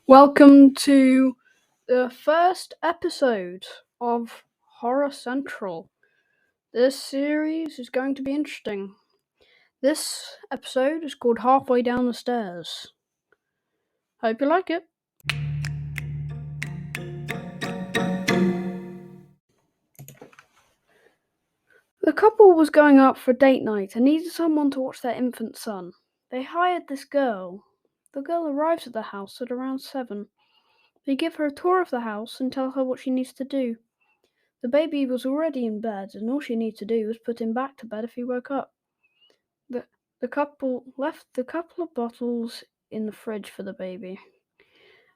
Welcome to the first episode of Horror Central. This series is going to be interesting. This episode is called Halfway Down the Stairs. Hope you like it. The couple was going out for date night and needed someone to watch their infant son. They hired this girl. The girl arrives at the house at around 7. They give her a tour of the house and tell her what she needs to do. The baby was already in bed, and all she needed to do was put him back to bed if he woke up. The couple left the couple of bottles in the fridge for the baby,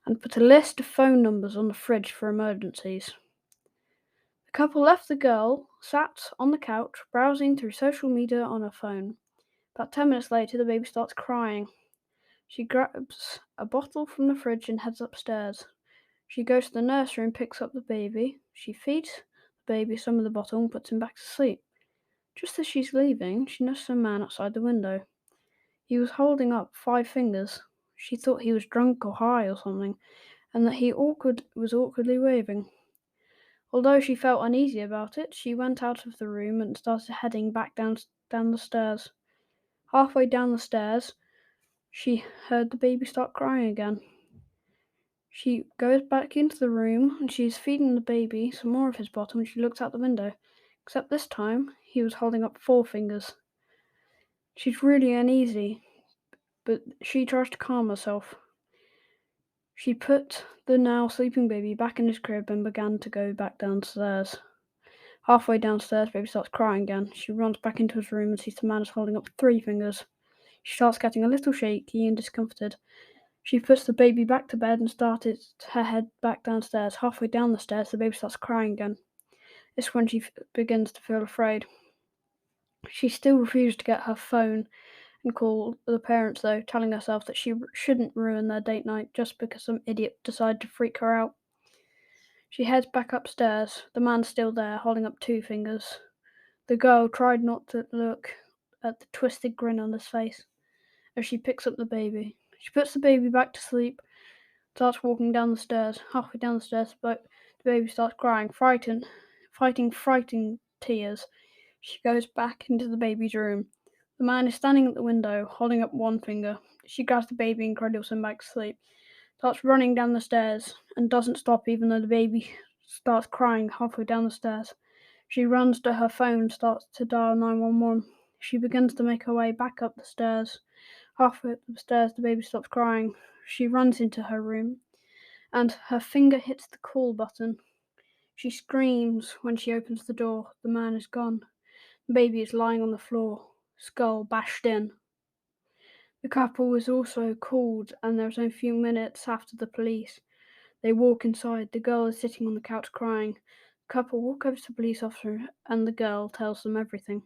and put a list of phone numbers on the fridge for emergencies. The couple left the girl, sat on the couch, browsing through social media on her phone. About 10 minutes later, the baby starts crying. She grabs a bottle from the fridge and heads upstairs. She goes to the nursery and picks up the baby. She feeds the baby some of the bottle and puts him back to sleep. Just as she's leaving, she notices a man outside the window. He was holding up 5 fingers. She thought he was drunk or high or something, and that he was awkwardly waving. Although she felt uneasy about it, she went out of the room and started heading back down the stairs. Halfway down the stairs, she heard the baby start crying again. She goes back into the room and she's feeding the baby some more of his bottle when she looks out the window. Except this time, he was holding up 4 fingers. She's really uneasy, but she tries to calm herself. She put the now sleeping baby back in his crib and began to go back downstairs. Halfway downstairs, baby starts crying again. She runs back into his room and sees the man is holding up 3 fingers. She starts getting a little shaky and discomforted. She puts the baby back to bed and started her head back downstairs. Halfway down the stairs, the baby starts crying again. This is when she begins to feel afraid. She still refused to get her phone and call the parents, though, telling herself that she shouldn't ruin their date night just because some idiot decided to freak her out. She heads back upstairs. The man's still there, holding up 2 fingers. The girl tried not to look at the twisted grin on his face as she picks up the baby. She puts the baby back to sleep, starts walking down the stairs. Halfway down the stairs, the baby starts crying, fighting tears. She goes back into the baby's room. The man is standing at the window, holding up 1 finger. She grabs the baby and cradles him back to sleep. Starts running down the stairs and doesn't stop even though the baby starts crying halfway down the stairs. She runs to her phone, starts to dial 911. She begins to make her way back up the stairs. Halfway up the stairs, the baby stops crying. She runs into her room, and her finger hits the call button. She screams when she opens the door. The man is gone. The baby is lying on the floor, skull bashed in. The couple was also called, and there was only a few minutes after the police. They walk inside. The girl is sitting on the couch crying. The couple walk over to the police officer, and the girl tells them everything.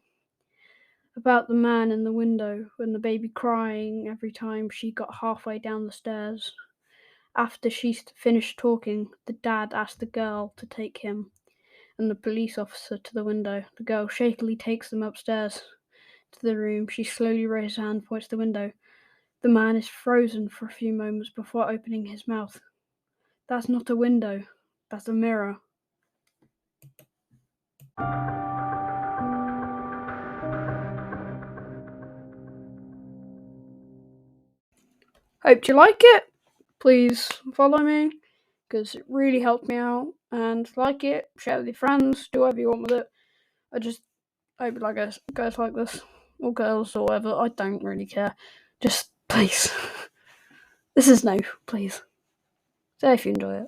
About the man in the window and the baby crying every time she got halfway down the stairs. After she finished talking, the dad asked the girl to take him and the police officer to the window. The girl shakily takes them upstairs to the room. She slowly raises her hand and points to the window. The man is frozen for a few moments before opening his mouth. That's not a window. That's a mirror. Hope you like it. Please follow me, because it really helped me out. And like it, share it with your friends, do whatever you want with it. I just hope you like it. Guys like this, or girls, or whatever. I don't really care. Just please. This is no, please. Say if you enjoy it.